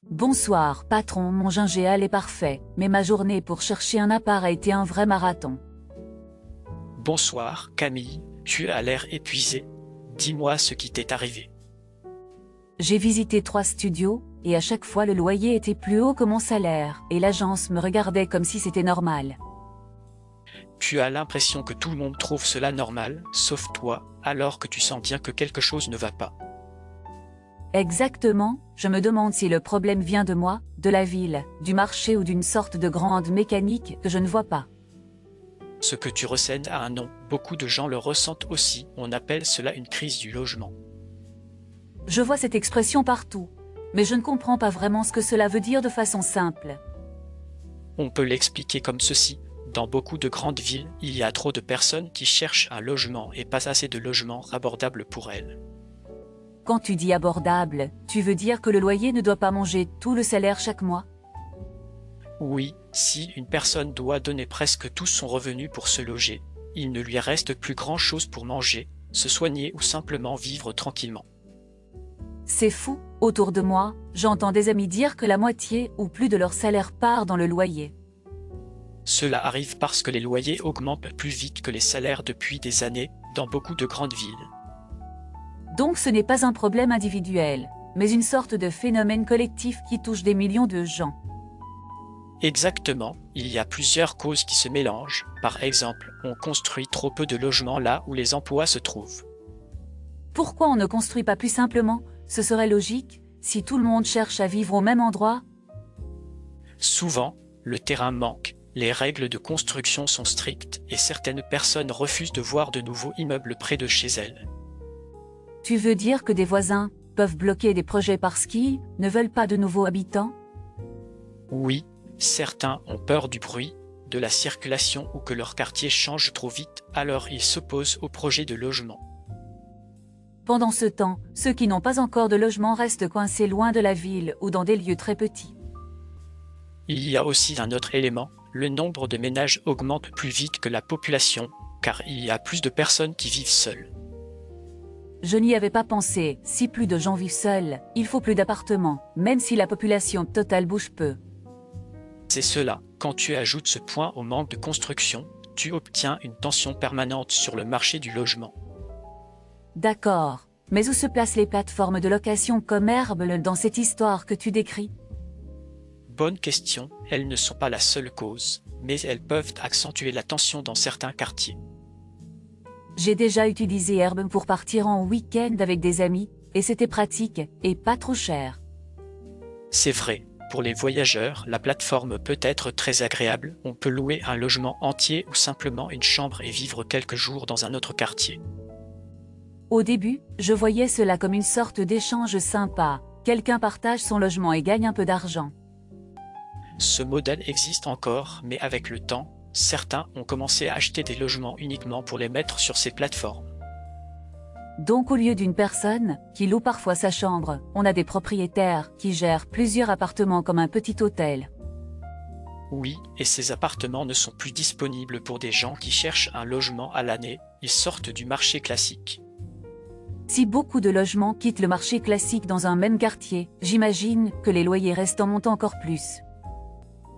Bonsoir, patron, mon gingéal est parfait, mais ma journée pour chercher un appart a été un vrai marathon. Bonsoir, Camille, tu as l'air épuisée. Dis-moi ce qui t'est arrivé. J'ai visité 3 studios, et à chaque fois le loyer était plus haut que mon salaire, et l'agence me regardait comme si c'était normal. Tu as l'impression que tout le monde trouve cela normal, sauf toi, alors que tu sens bien que quelque chose ne va pas. Exactement, je me demande si le problème vient de moi, de la ville, du marché ou d'une sorte de grande mécanique que je ne vois pas. Ce que tu ressens a un nom, beaucoup de gens le ressentent aussi, on appelle cela une crise du logement. Je vois cette expression partout, mais je ne comprends pas vraiment ce que cela veut dire de façon simple. On peut l'expliquer comme ceci. Dans beaucoup de grandes villes, il y a trop de personnes qui cherchent un logement et pas assez de logements abordables pour elles. Quand tu dis abordable, tu veux dire que le loyer ne doit pas manger tout le salaire chaque mois? Oui, si une personne doit donner presque tout son revenu pour se loger, il ne lui reste plus grand-chose pour manger, se soigner ou simplement vivre tranquillement. C'est fou, autour de moi, j'entends des amis dire que la moitié ou plus de leur salaire part dans le loyer. Cela arrive parce que les loyers augmentent plus vite que les salaires depuis des années, dans beaucoup de grandes villes. Donc ce n'est pas un problème individuel, mais une sorte de phénomène collectif qui touche des millions de gens. Exactement, il y a plusieurs causes qui se mélangent. Par exemple, on construit trop peu de logements là où les emplois se trouvent. Pourquoi on ne construit pas plus simplement? Ce serait logique, si tout le monde cherche à vivre au même endroit. Souvent, le terrain manque, les règles de construction sont strictes et certaines personnes refusent de voir de nouveaux immeubles près de chez elles. Tu veux dire que des voisins peuvent bloquer des projets parce qu'ils ne veulent pas de nouveaux habitants? Oui, certains ont peur du bruit, de la circulation ou que leur quartier change trop vite, alors ils s'opposent au projet de logement. Pendant ce temps, ceux qui n'ont pas encore de logement restent coincés loin de la ville ou dans des lieux très petits. Il y a aussi un autre élément, le nombre de ménages augmente plus vite que la population, car il y a plus de personnes qui vivent seules. Je n'y avais pas pensé, si plus de gens vivent seuls, il faut plus d'appartements, même si la population totale bouge peu. C'est cela, quand tu ajoutes ce point au manque de construction, tu obtiens une tension permanente sur le marché du logement. D'accord, mais où se placent les plateformes de location comme Airbnb dans cette histoire que tu décris? Bonne question, elles ne sont pas la seule cause, mais elles peuvent accentuer la tension dans certains quartiers. J'ai déjà utilisé Airbnb pour partir en week-end avec des amis, et c'était pratique, et pas trop cher. C'est vrai, pour les voyageurs, la plateforme peut être très agréable, on peut louer un logement entier ou simplement une chambre et vivre quelques jours dans un autre quartier. Au début, je voyais cela comme une sorte d'échange sympa, quelqu'un partage son logement et gagne un peu d'argent. Ce modèle existe encore, mais avec le temps, certains ont commencé à acheter des logements uniquement pour les mettre sur ces plateformes. Donc au lieu d'une personne, qui loue parfois sa chambre, on a des propriétaires qui gèrent plusieurs appartements comme un petit hôtel. Oui, et ces appartements ne sont plus disponibles pour des gens qui cherchent un logement à l'année, ils sortent du marché classique. Si beaucoup de logements quittent le marché classique dans un même quartier, j'imagine que les loyers restants montent encore plus.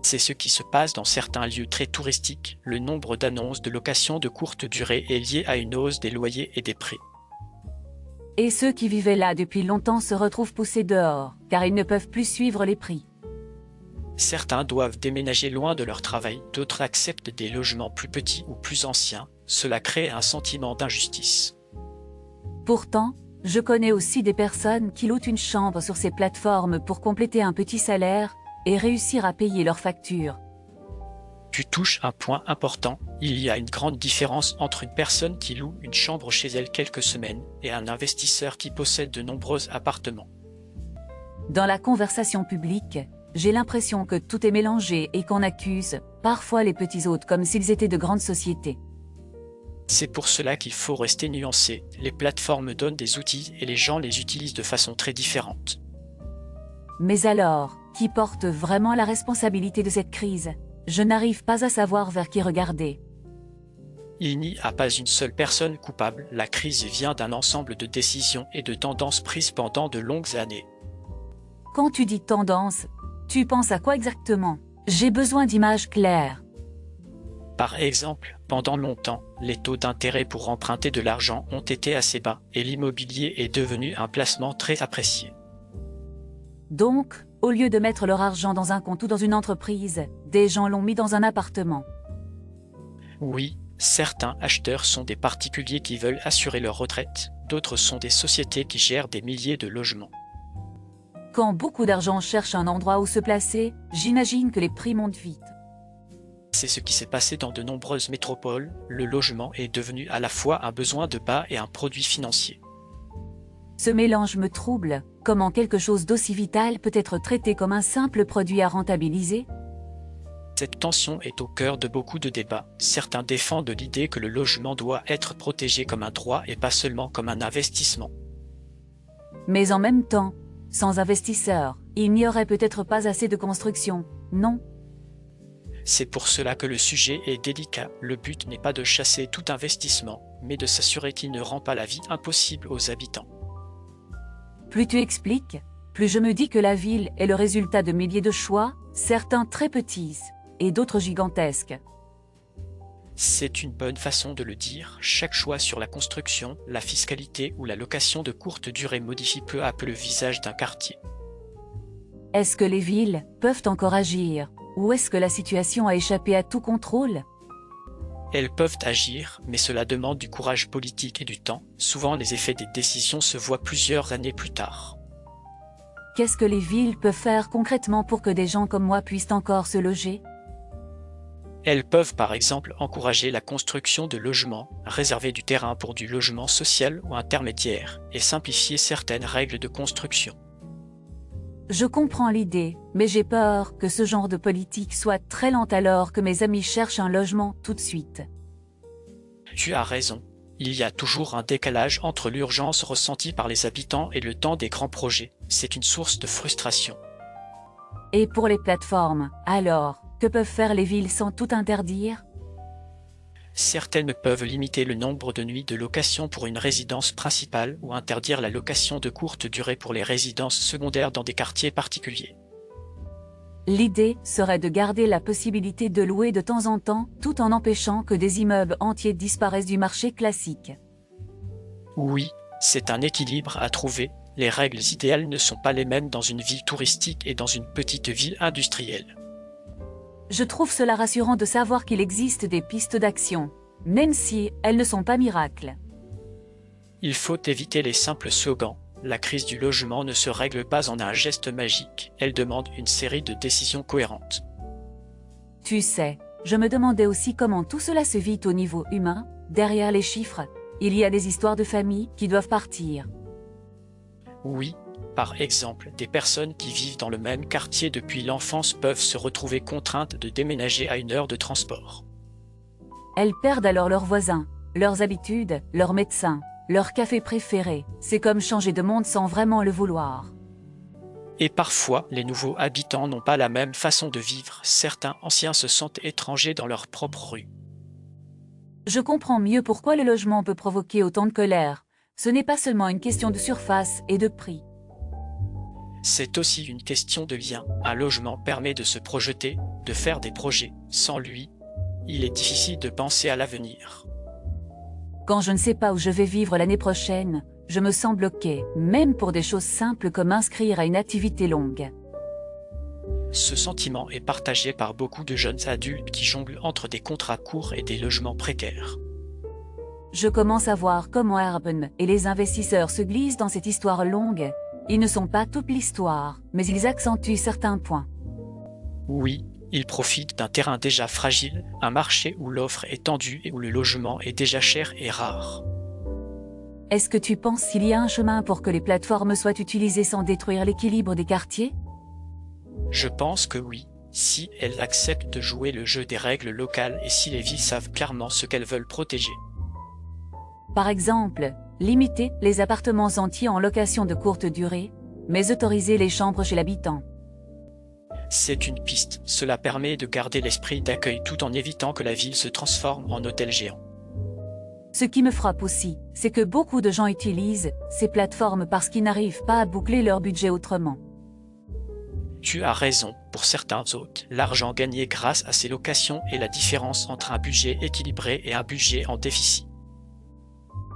C'est ce qui se passe dans certains lieux très touristiques, le nombre d'annonces de location de courte durée est lié à une hausse des loyers et des prix. Et ceux qui vivaient là depuis longtemps se retrouvent poussés dehors, car ils ne peuvent plus suivre les prix. Certains doivent déménager loin de leur travail, d'autres acceptent des logements plus petits ou plus anciens, cela crée un sentiment d'injustice. Pourtant, je connais aussi des personnes qui louent une chambre sur ces plateformes pour compléter un petit salaire et réussir à payer leurs factures. Tu touches un point important, il y a une grande différence entre une personne qui loue une chambre chez elle quelques semaines et un investisseur qui possède de nombreux appartements. Dans la conversation publique, j'ai l'impression que tout est mélangé et qu'on accuse parfois les petits hôtes comme s'ils étaient de grandes sociétés. C'est pour cela qu'il faut rester nuancé, les plateformes donnent des outils et les gens les utilisent de façon très différente. Mais alors, qui porte vraiment la responsabilité de cette crise? Je n'arrive pas à savoir vers qui regarder. Il n'y a pas une seule personne coupable, la crise vient d'un ensemble de décisions et de tendances prises pendant de longues années. Quand tu dis tendance, tu penses à quoi exactement? J'ai besoin d'images claires. Par exemple, pendant longtemps, les taux d'intérêt pour emprunter de l'argent ont été assez bas et l'immobilier est devenu un placement très apprécié. Donc, au lieu de mettre leur argent dans un compte ou dans une entreprise, des gens l'ont mis dans un appartement. Oui, certains acheteurs sont des particuliers qui veulent assurer leur retraite, d'autres sont des sociétés qui gèrent des milliers de logements. Quand beaucoup d'argent cherche un endroit où se placer, j'imagine que les prix montent vite. C'est ce qui s'est passé dans de nombreuses métropoles, le logement est devenu à la fois un besoin de base et un produit financier. Ce mélange me trouble. Comment quelque chose d'aussi vital peut être traité comme un simple produit à rentabiliser? Cette tension est au cœur de beaucoup de débats. Certains défendent l'idée que le logement doit être protégé comme un droit et pas seulement comme un investissement. Mais en même temps, sans investisseurs, il n'y aurait peut-être pas assez de construction, non? C'est pour cela que le sujet est délicat. Le but n'est pas de chasser tout investissement, mais de s'assurer qu'il ne rend pas la vie impossible aux habitants. Plus tu expliques, plus je me dis que la ville est le résultat de milliers de choix, certains très petits et d'autres gigantesques. C'est une bonne façon de le dire. Chaque choix sur la construction, la fiscalité ou la location de courte durée modifie peu à peu le visage d'un quartier. Est-ce que les villes peuvent encore agir, ou est-ce que la situation a échappé à tout contrôle? Elles peuvent agir, mais cela demande du courage politique et du temps. Souvent, les effets des décisions se voient plusieurs années plus tard. Qu'est-ce que les villes peuvent faire concrètement pour que des gens comme moi puissent encore se loger? Elles peuvent par exemple encourager la construction de logements, réserver du terrain pour du logement social ou intermédiaire, et simplifier certaines règles de construction. Je comprends l'idée, mais j'ai peur que ce genre de politique soit très lente alors que mes amis cherchent un logement tout de suite. Tu as raison. Il y a toujours un décalage entre l'urgence ressentie par les habitants et le temps des grands projets. C'est une source de frustration. Et pour les plateformes, alors, que peuvent faire les villes sans tout interdire? Certaines peuvent limiter le nombre de nuits de location pour une résidence principale ou interdire la location de courte durée pour les résidences secondaires dans des quartiers particuliers. L'idée serait de garder la possibilité de louer de temps en temps, tout en empêchant que des immeubles entiers disparaissent du marché classique. Oui, c'est un équilibre à trouver. Les règles idéales ne sont pas les mêmes dans une ville touristique et dans une petite ville industrielle. Je trouve cela rassurant de savoir qu'il existe des pistes d'action, même si elles ne sont pas miracles. Il faut éviter les simples slogans. La crise du logement ne se règle pas en un geste magique, elle demande une série de décisions cohérentes. Tu sais, je me demandais aussi comment tout cela se vit au niveau humain. Derrière les chiffres, il y a des histoires de familles qui doivent partir. Oui, par exemple, des personnes qui vivent dans le même quartier depuis l'enfance peuvent se retrouver contraintes de déménager à 1 heure de transport. Elles perdent alors leurs voisins, leurs habitudes, leurs médecins, leur café préféré. C'est comme changer de monde sans vraiment le vouloir. Et parfois, les nouveaux habitants n'ont pas la même façon de vivre. Certains anciens se sentent étrangers dans leur propre rue. Je comprends mieux pourquoi le logement peut provoquer autant de colère. Ce n'est pas seulement une question de surface et de prix. C'est aussi une question de lien. Un logement permet de se projeter, de faire des projets. Sans lui, il est difficile de penser à l'avenir. Quand je ne sais pas où je vais vivre l'année prochaine, je me sens bloqué, même pour des choses simples comme inscrire à une activité longue. Ce sentiment est partagé par beaucoup de jeunes adultes qui jonglent entre des contrats courts et des logements précaires. Je commence à voir comment Airbnb et les investisseurs se glissent dans cette histoire longue. Ils ne sont pas toute l'histoire, mais ils accentuent certains points. Oui, ils profitent d'un terrain déjà fragile, un marché où l'offre est tendue et où le logement est déjà cher et rare. Est-ce que tu penses qu'il y a un chemin pour que les plateformes soient utilisées sans détruire l'équilibre des quartiers? Je pense que oui, si elles acceptent de jouer le jeu des règles locales et si les villes savent clairement ce qu'elles veulent protéger. Par exemple, limiter les appartements entiers en location de courte durée, mais autoriser les chambres chez l'habitant. C'est une piste, cela permet de garder l'esprit d'accueil tout en évitant que la ville se transforme en hôtel géant. Ce qui me frappe aussi, c'est que beaucoup de gens utilisent ces plateformes parce qu'ils n'arrivent pas à boucler leur budget autrement. Tu as raison, pour certains autres, l'argent gagné grâce à ces locations est la différence entre un budget équilibré et un budget en déficit.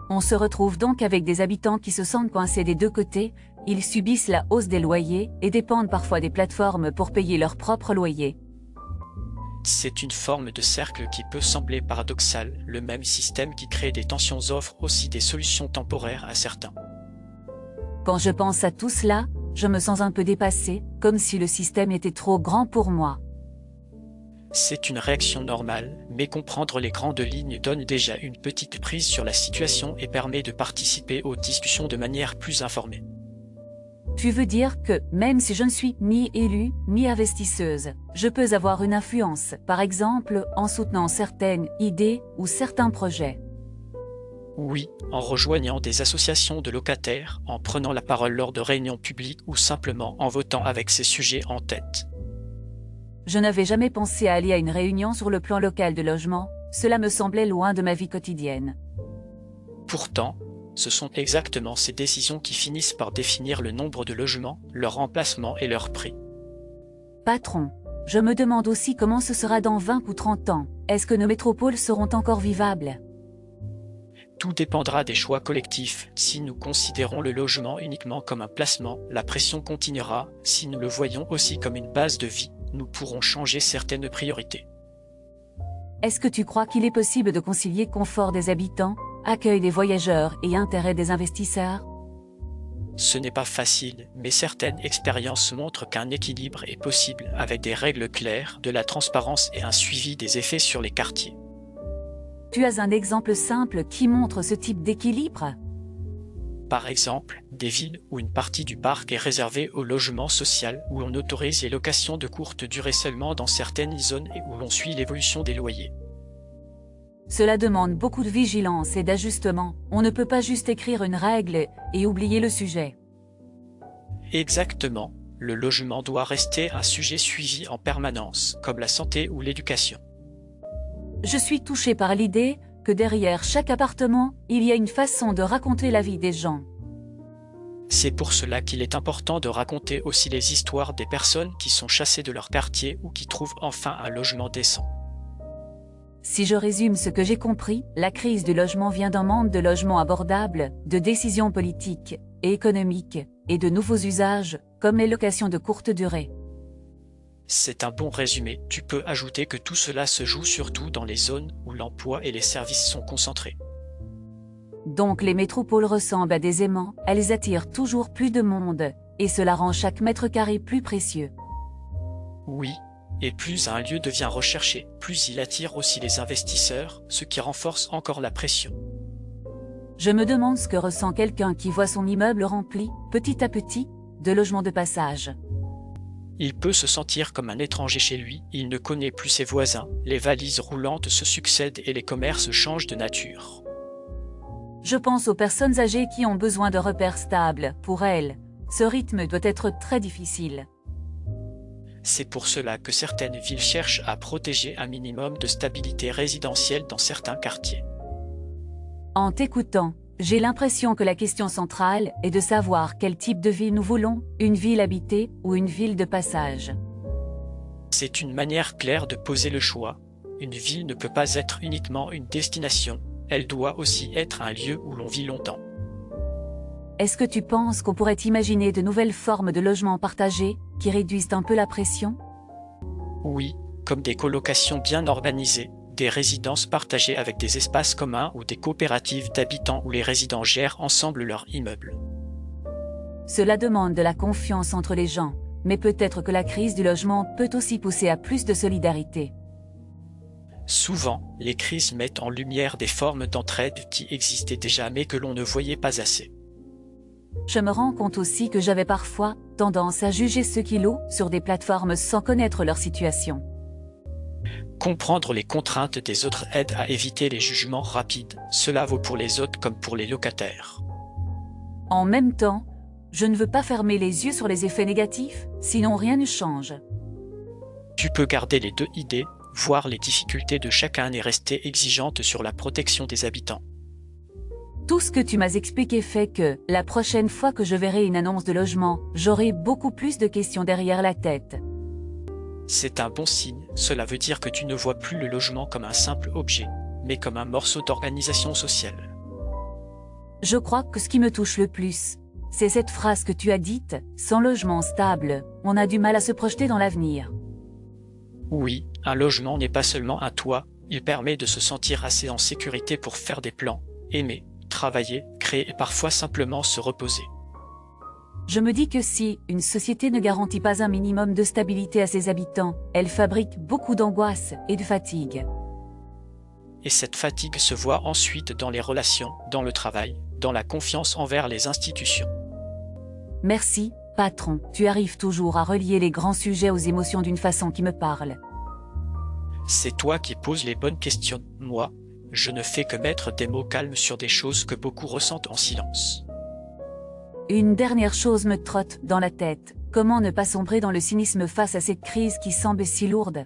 On se retrouve donc avec des habitants qui se sentent coincés des deux côtés, ils subissent la hausse des loyers et dépendent parfois des plateformes pour payer leur propre loyer. C'est une forme de cercle qui peut sembler paradoxal, le même système qui crée des tensions offre aussi des solutions temporaires à certains. Quand je pense à tout cela, je me sens un peu dépassée, comme si le système était trop grand pour moi. C'est une réaction normale, mais comprendre les grandes lignes donne déjà une petite prise sur la situation et permet de participer aux discussions de manière plus informée. Tu veux dire que, même si je ne suis ni élue, ni investisseuse, je peux avoir une influence, par exemple, en soutenant certaines idées ou certains projets. Oui, en rejoignant des associations de locataires, en prenant la parole lors de réunions publiques ou simplement en votant avec ces sujets en tête. Je n'avais jamais pensé à aller à une réunion sur le plan local de logement, cela me semblait loin de ma vie quotidienne. Pourtant, ce sont exactement ces décisions qui finissent par définir le nombre de logements, leur emplacement et leur prix. Patron, je me demande aussi comment ce sera dans 20 ou 30 ans. Est-ce que nos métropoles seront encore vivables ? Tout dépendra des choix collectifs. Si nous considérons le logement uniquement comme un placement, la pression continuera. Si nous le voyons aussi comme une base de vie, nous pourrons changer certaines priorités. Est-ce que tu crois qu'il est possible de concilier confort des habitants, accueil des voyageurs et intérêt des investisseurs ? Ce n'est pas facile, mais certaines expériences montrent qu'un équilibre est possible avec des règles claires, de la transparence et un suivi des effets sur les quartiers. Tu as un exemple simple qui montre ce type d'équilibre ? Par exemple, des villes où une partie du parc est réservée au logement social, où on autorise les locations de courte durée seulement dans certaines zones et où l'on suit l'évolution des loyers. Cela demande beaucoup de vigilance et d'ajustement. On ne peut pas juste écrire une règle et oublier le sujet. Exactement, le logement doit rester un sujet suivi en permanence, comme la santé ou l'éducation. Je suis touchée par l'idée que derrière chaque appartement, il y a une façon de raconter la vie des gens. C'est pour cela qu'il est important de raconter aussi les histoires des personnes qui sont chassées de leur quartier ou qui trouvent enfin un logement décent. Si je résume ce que j'ai compris, la crise du logement vient d'un manque de logements abordables, de décisions politiques et économiques, et de nouveaux usages, comme les locations de courte durée. C'est un bon résumé. Tu peux ajouter que tout cela se joue surtout dans les zones où l'emploi et les services sont concentrés. Donc les métropoles ressemblent à des aimants, elles attirent toujours plus de monde, et cela rend chaque mètre carré plus précieux. Oui, et plus un lieu devient recherché, plus il attire aussi les investisseurs, ce qui renforce encore la pression. Je me demande ce que ressent quelqu'un qui voit son immeuble rempli, petit à petit, de logements de passage. Il peut se sentir comme un étranger chez lui, il ne connaît plus ses voisins, les valises roulantes se succèdent et les commerces changent de nature. Je pense aux personnes âgées qui ont besoin de repères stables. Pour elles, ce rythme doit être très difficile. C'est pour cela que certaines villes cherchent à protéger un minimum de stabilité résidentielle dans certains quartiers. En t'écoutant, j'ai l'impression que la question centrale est de savoir quel type de ville nous voulons, une ville habitée ou une ville de passage. C'est une manière claire de poser le choix. Une ville ne peut pas être uniquement une destination, elle doit aussi être un lieu où l'on vit longtemps. Est-ce que tu penses qu'on pourrait imaginer de nouvelles formes de logements partagés qui réduisent un peu la pression ? Oui, comme des colocations bien organisées, des résidences partagées avec des espaces communs ou des coopératives d'habitants où les résidents gèrent ensemble leur immeuble. Cela demande de la confiance entre les gens, mais peut-être que la crise du logement peut aussi pousser à plus de solidarité. Souvent, les crises mettent en lumière des formes d'entraide qui existaient déjà mais que l'on ne voyait pas assez. Je me rends compte aussi que j'avais parfois tendance à juger ceux qui louent sur des plateformes sans connaître leur situation. Comprendre les contraintes des autres aide à éviter les jugements rapides. Cela vaut pour les autres comme pour les locataires. En même temps, je ne veux pas fermer les yeux sur les effets négatifs, sinon rien ne change. Tu peux garder les deux idées, voir les difficultés de chacun et rester exigeante sur la protection des habitants. Tout ce que tu m'as expliqué fait que, la prochaine fois que je verrai une annonce de logement, j'aurai beaucoup plus de questions derrière la tête. C'est un bon signe, cela veut dire que tu ne vois plus le logement comme un simple objet, mais comme un morceau d'organisation sociale. Je crois que ce qui me touche le plus, c'est cette phrase que tu as dite, sans logement stable, on a du mal à se projeter dans l'avenir. Oui, un logement n'est pas seulement un toit, il permet de se sentir assez en sécurité pour faire des plans, aimer, travailler, créer et parfois simplement se reposer. Je me dis que si une société ne garantit pas un minimum de stabilité à ses habitants, elle fabrique beaucoup d'angoisse et de fatigue. Et cette fatigue se voit ensuite dans les relations, dans le travail, dans la confiance envers les institutions. Merci, patron, tu arrives toujours à relier les grands sujets aux émotions d'une façon qui me parle. C'est toi qui poses les bonnes questions, moi, je ne fais que mettre des mots calmes sur des choses que beaucoup ressentent en silence. Une dernière chose me trotte dans la tête, comment ne pas sombrer dans le cynisme face à cette crise qui semble si lourde?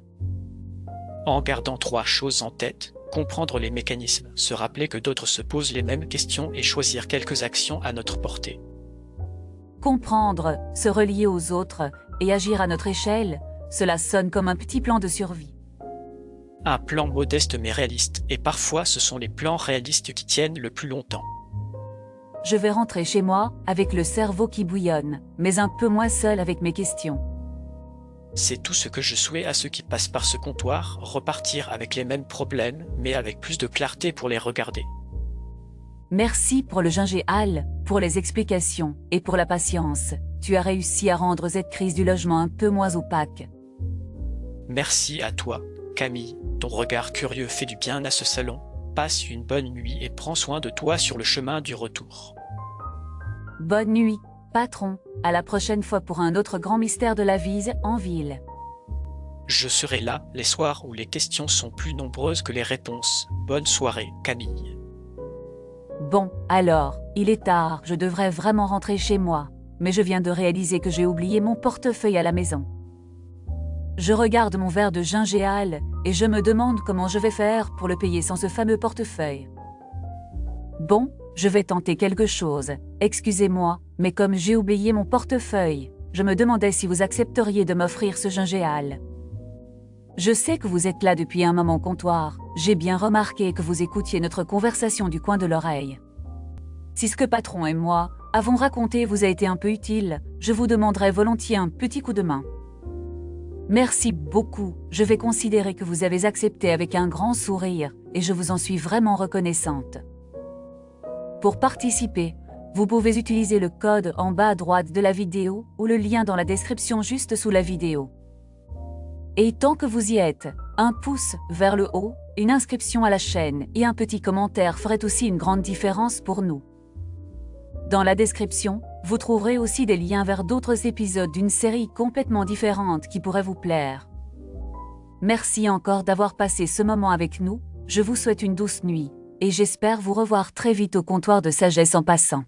En gardant 3 choses en tête, comprendre les mécanismes, se rappeler que d'autres se posent les mêmes questions et choisir quelques actions à notre portée. Comprendre, se relier aux autres et agir à notre échelle, cela sonne comme un petit plan de survie. Un plan modeste mais réaliste, et parfois ce sont les plans réalistes qui tiennent le plus longtemps. Je vais rentrer chez moi, avec le cerveau qui bouillonne, mais un peu moins seul avec mes questions. C'est tout ce que je souhaite à ceux qui passent par ce comptoir, repartir avec les mêmes problèmes, mais avec plus de clarté pour les regarder. Merci pour le gingembre, pour les explications, et pour la patience. Tu as réussi à rendre cette crise du logement un peu moins opaque. Merci à toi, Camille, ton regard curieux fait du bien à ce salon. Passe une bonne nuit et prends soin de toi sur le chemin du retour. Bonne nuit, patron, à la prochaine fois pour un autre grand mystère de la vie en ville. Je serai là les soirs où les questions sont plus nombreuses que les réponses. Bonne soirée, Camille. Bon, alors, il est tard, je devrais vraiment rentrer chez moi, mais je viens de réaliser que j'ai oublié mon portefeuille à la maison. Je regarde mon verre de gingembre et je me demande comment je vais faire pour le payer sans ce fameux portefeuille. Bon, je vais tenter quelque chose. Excusez-moi, mais comme j'ai oublié mon portefeuille, je me demandais si vous accepteriez de m'offrir ce gingembre. Je sais que vous êtes là depuis un moment au comptoir. J'ai bien remarqué que vous écoutiez notre conversation du coin de l'oreille. Si ce que patron et moi avons raconté vous a été un peu utile, je vous demanderai volontiers un petit coup de main. Merci beaucoup, je vais considérer que vous avez accepté avec un grand sourire, et je vous en suis vraiment reconnaissante. Pour participer, vous pouvez utiliser le code en bas à droite de la vidéo ou le lien dans la description juste sous la vidéo. Et tant que vous y êtes, un pouce vers le haut, une inscription à la chaîne et un petit commentaire ferait aussi une grande différence pour nous. Dans la description, vous trouverez aussi des liens vers d'autres épisodes d'une série complètement différente qui pourraient vous plaire. Merci encore d'avoir passé ce moment avec nous, je vous souhaite une douce nuit, et j'espère vous revoir très vite au comptoir de Sagesse en passant.